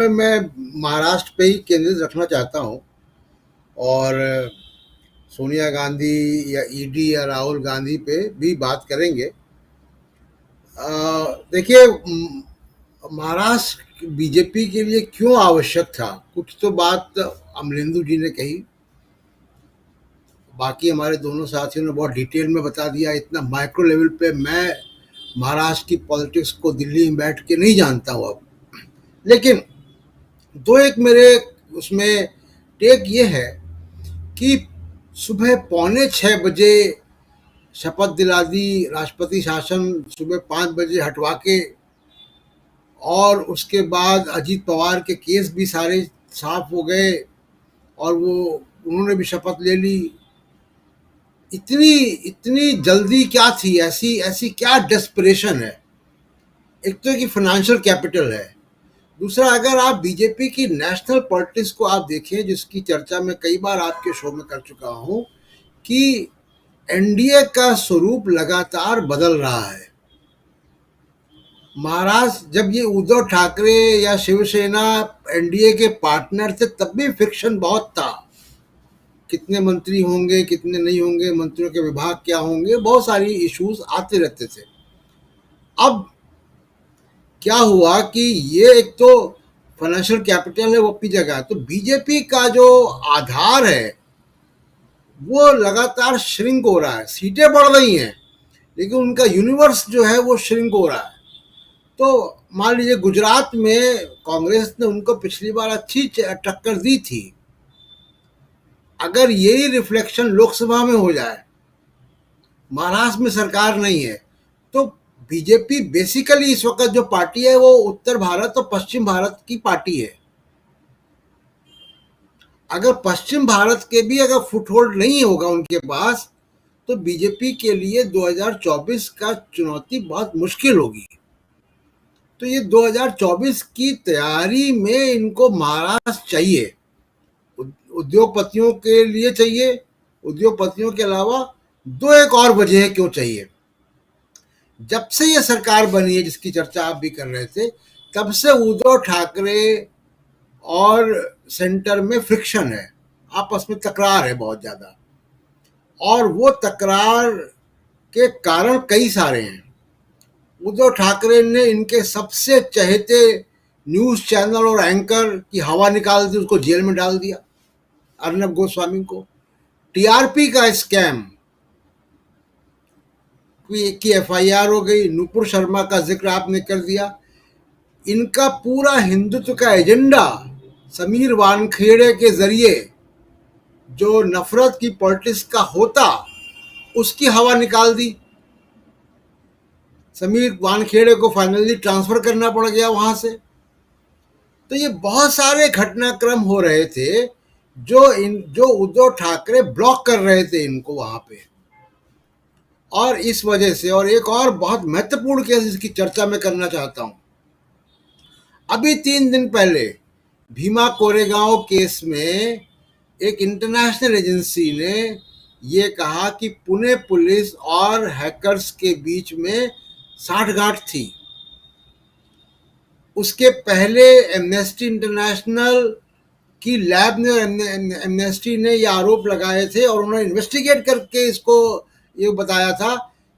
मैं महाराष्ट्र पे ही केंद्रित रखना चाहता हूँ और सोनिया गांधी या ईडी या राहुल गांधी पे भी बात करेंगे। देखिए, महाराष्ट्र बीजेपी के लिए क्यों आवश्यक था, कुछ तो बात अमरिंदु जी ने कही, बाकी हमारे दोनों साथियों ने बहुत डिटेल में बता दिया। इतना माइक्रो लेवल पे मैं महाराष्ट्र की पॉलिटिक्स को दिल्ली में बैठ के नहीं जानता हूँ अब, लेकिन दो एक मेरे उसमें टेक ये है कि सुबह 5:45 बजे शपथ दिला दी, राष्ट्रपति शासन सुबह 5 बजे हटवा के, और उसके बाद अजीत पवार के केस भी सारे साफ हो गए और वो उन्होंने भी शपथ ले ली। इतनी इतनी जल्दी क्या थी, ऐसी ऐसी क्या डेस्परेशन है? एक तो कि फाइनेंशियल कैपिटल है, दूसरा अगर आप बीजेपी की नेशनल पॉलिटिक्स को आप देखें, जिसकी चर्चा मैं कई बार आपके शो में कर चुका हूं, कि एनडीए का स्वरूप लगातार बदल रहा है। महाराष्ट्र जब ये उद्धव ठाकरे या शिवसेना एनडीए के पार्टनर थे तब भी फ्रिक्शन बहुत था, कितने मंत्री होंगे कितने नहीं होंगे, मंत्रियों के विभाग क्या होंगे, बहुत सारी इश्यूज आते रहते थे। अब क्या हुआ कि ये एक तो फाइनेंशियल कैपिटल है, वो अपनी जगह है, तो बीजेपी का जो आधार है वो लगातार श्रिंक हो रहा है। सीटें बढ़ रही हैं लेकिन उनका यूनिवर्स जो है वो श्रिंक हो रहा है। तो मान लीजिए गुजरात में कांग्रेस ने उनको पिछली बार अच्छी टक्कर दी थी, अगर यही रिफ्लेक्शन लोकसभा में हो जाए, महाराष्ट्र में सरकार नहीं है, तो बीजेपी बेसिकली इस वक्त जो पार्टी है वो उत्तर भारत और पश्चिम भारत की पार्टी है। अगर पश्चिम भारत के भी अगर फुटहोल्ड नहीं होगा उनके पास, तो बीजेपी के लिए 2024 का चुनौती बहुत मुश्किल होगी। तो ये 2024 की तैयारी में इनको महाराष्ट्र चाहिए, उद्योगपतियों के लिए चाहिए, उद्योगपतियों के अलावा दो एक और वजह क्यों चाहिए। जब से ये सरकार बनी है, जिसकी चर्चा आप भी कर रहे थे, तब से उद्धव ठाकरे और सेंटर में फ्रिक्शन है, आपस में तकरार है बहुत ज्यादा, और वो तकरार के कारण कई सारे हैं। उद्धव ठाकरे ने इनके सबसे चहेते न्यूज चैनल और एंकर की हवा निकाल दी, उसको जेल में डाल दिया, अर्नब गोस्वामी को। टीआरपी का स्कैम की एफआईआर हो गई, नुपुर शर्मा का जिक्र आपने कर दिया। इनका पूरा हिंदुत्व का एजेंडा समीर वानखेड़े के जरिए जो नफरत की पॉलिटिक्स का होता, उसकी हवा निकाल दी। समीर वानखेड़े को फाइनली ट्रांसफर करना पड़ गया वहां से। तो ये बहुत सारे घटनाक्रम हो रहे थे जो उद्धव ठाकरे ब्लॉक कर रहे थे इनको वहां पे, और इस वजह से। और एक और बहुत महत्वपूर्ण केस इसकी चर्चा में करना चाहता हूं। अभी 3 दिन पहले भीमा कोरेगांव केस में एक इंटरनेशनल एजेंसी ने ये कहा कि पुणे पुलिस और हैकर्स के बीच में साठगांठ थी। उसके पहले एमनेस्टी इंटरनेशनल की लैब ने, एमनेस्टी ने ये आरोप लगाए थे और उन्होंने इन्वेस्टिगेट करके इसको ये बताया था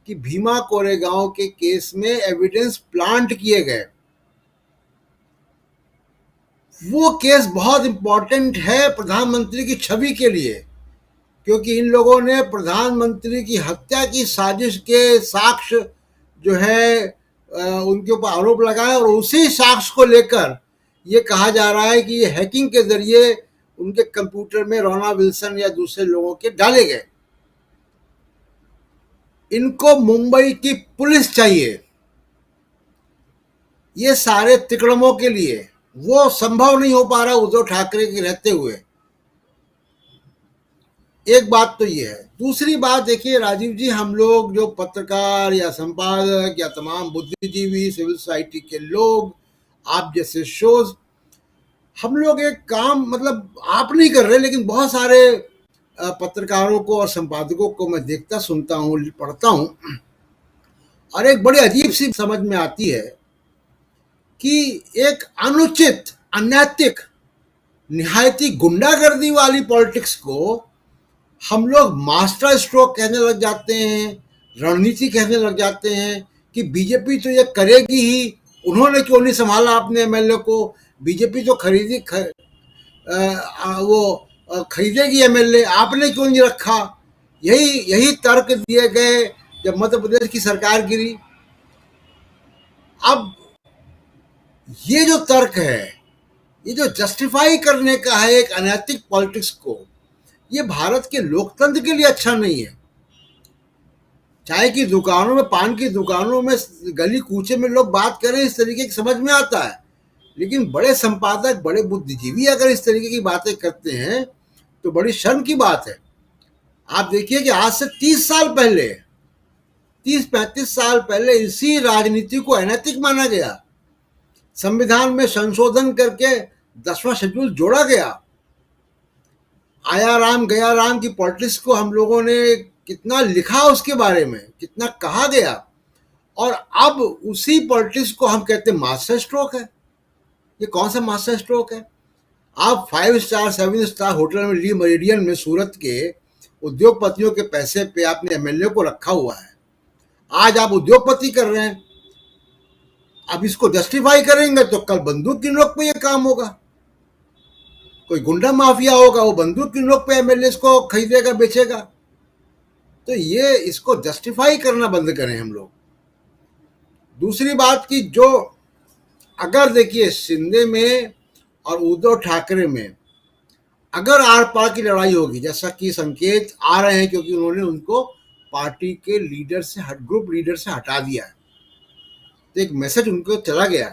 कि भीमा कोरेगांव के केस में एविडेंस प्लांट किए गए। वो केस बहुत इंपॉर्टेंट है प्रधानमंत्री की छवि के लिए, क्योंकि इन लोगों ने प्रधानमंत्री की हत्या की साजिश के साक्ष्य जो है उनके ऊपर आरोप लगाए, और उसी साक्ष्य को लेकर ये कहा जा रहा है कि ये हैकिंग के जरिए उनके कंप्यूटर में रोना विल्सन या दूसरे लोगों के डाले गए। इनको मुंबई की पुलिस चाहिए ये सारे तिकड़मों के लिए। वो संभव नहीं हो पा रहा उद्धव ठाकरे के रहते हुए। एक बात तो ये है। दूसरी बात देखिए राजीव जी, हम लोग जो पत्रकार या संपादक या तमाम बुद्धिजीवी, सिविल सोसाइटी के लोग, आप जैसे शोज, हम लोग एक काम, मतलब आप नहीं कर रहे, लेकिन बहुत सारे पत्रकारों को और संपादकों को मैं देखता सुनता हूँ, पढ़ता हूँ, और एक बड़ी अजीब सी समझ में आती है कि एक अनुचित अनैतिक, निहायती गुंडागर्दी वाली पॉलिटिक्स को हम लोग मास्टर स्ट्रोक कहने लग जाते हैं, रणनीति कहने लग जाते हैं कि बीजेपी तो ये करेगी ही, उन्होंने क्यों नहीं संभाला अपने एमएलए को, बीजेपी तो खरीदेगी एमएलए, आपने क्यों नहीं रखा। यही यही तर्क दिए गए जब मध्य प्रदेश की सरकार गिरी। अब ये जो तर्क है, ये जो जस्टिफाई करने का है एक अनैतिक पॉलिटिक्स को, ये भारत के लोकतंत्र के लिए अच्छा नहीं है। चाय की दुकानों में, पान की दुकानों में, गली कूचे में लोग बात करें इस तरीके की समझ में आता है, लेकिन बड़े संपादक, बड़े बुद्धिजीवी अगर इस तरीके की बातें करते हैं तो बड़ी शर्म की बात है। आप देखिए कि आज से 30 साल पहले, 30-35 साल पहले इसी राजनीति को अनैतिक माना गया, संविधान में संशोधन करके 10वां शेड्यूल जोड़ा गया। आया राम गया राम की पॉलिटिक्स को हम लोगों ने कितना लिखा उसके बारे में, कितना कहा गया, और अब उसी पॉलिटिक्स को हम कहते हैं मास्टर स्ट्रोक है। ये कौन सा मास्टर स्ट्रोक है? आप 5 स्टार 7 स्टार होटल में, ली मेरिडियन में, सूरत के उद्योगपतियों के पैसे पे आपने एमएलए को रखा हुआ है। आज आप उद्योगपति कर रहे हैं, अब इसको जस्टिफाई करेंगे तो कल बंदूक की नोक पे ये काम होगा। कोई गुंडा माफिया होगा, वो बंदूक की नोक पे एमएलए को खरीदेगा, बेचेगा। तो ये इसको जस्टिफाई करना बंद करें हम लोग। दूसरी बात की, जो अगर देखिए शिंदे में और उद्धव ठाकरे में अगर आर पार की लड़ाई होगी, जैसा कि संकेत आ रहे हैं, क्योंकि उन्होंने उनको पार्टी के लीडर से, ग्रुप लीडर से हटा दिया है, तो एक मैसेज उनको चला गया।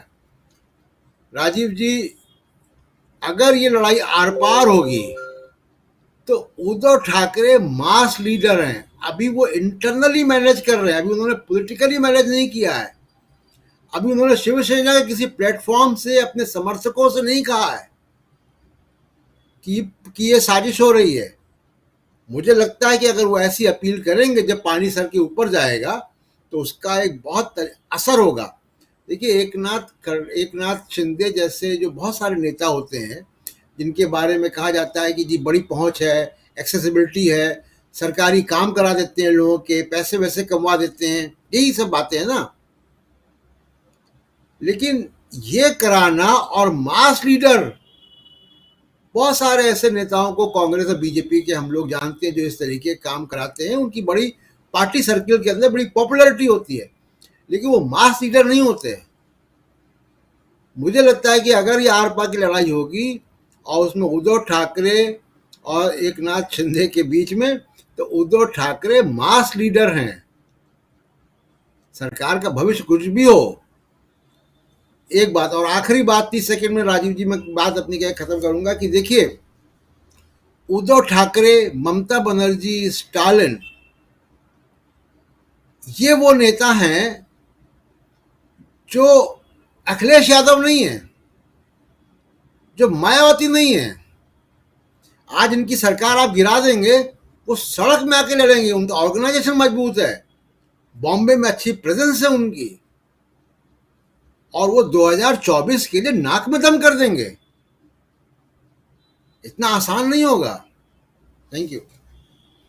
राजीव जी, अगर ये लड़ाई आर पार होगी तो उद्धव ठाकरे मास लीडर हैं, अभी वो इंटरनली मैनेज कर रहे हैं, अभी उन्होंने पॉलिटिकली मैनेज नहीं किया है। अभी उन्होंने शिवसेना के किसी प्लेटफॉर्म से अपने समर्थकों से नहीं कहा है कि ये साजिश हो रही है। मुझे लगता है कि अगर वो ऐसी अपील करेंगे, जब पानी सर के ऊपर जाएगा तो उसका एक बहुत असर होगा। देखिए, एक नाथ शिंदे जैसे जो बहुत सारे नेता होते हैं, जिनके बारे में कहा जाता है कि जी बड़ी पहुंच है, एक्सेसिबिलिटी है, सरकारी काम करा देते हैं, लोगों के पैसे वैसे कमवा देते हैं, यही सब बातें हैं ना। लेकिन ये कराना, और मास लीडर, बहुत सारे ऐसे नेताओं को कांग्रेस और बीजेपी के हम लोग जानते हैं जो इस तरीके काम कराते हैं, उनकी बड़ी पार्टी सर्किल के अंदर बड़ी पॉपुलैरिटी होती है, लेकिन वो मास लीडर नहीं होते। मुझे लगता है कि अगर ये आर पार की लड़ाई होगी और उसमें उद्धव ठाकरे और एक नाथ शिंदे के बीच में, तो उद्धव ठाकरे मास लीडर हैं। सरकार का भविष्य कुछ भी हो। एक बात और आखिरी बात, 30 सेकंड में राजीव जी, मैं बात अपनी क्या खत्म करूंगा कि देखिए, उद्धव ठाकरे, ममता बनर्जी, स्टालिन, ये वो नेता हैं जो अखिलेश यादव नहीं है, जो मायावती नहीं है। आज इनकी सरकार आप गिरा देंगे, वो सड़क में आके लड़ेंगे, उनका ऑर्गेनाइजेशन मजबूत है, बॉम्बे में अच्छी प्रेजेंस है उनकी, और वो 2024 के लिए नाक में दम कर देंगे। इतना आसान नहीं होगा। Thank you.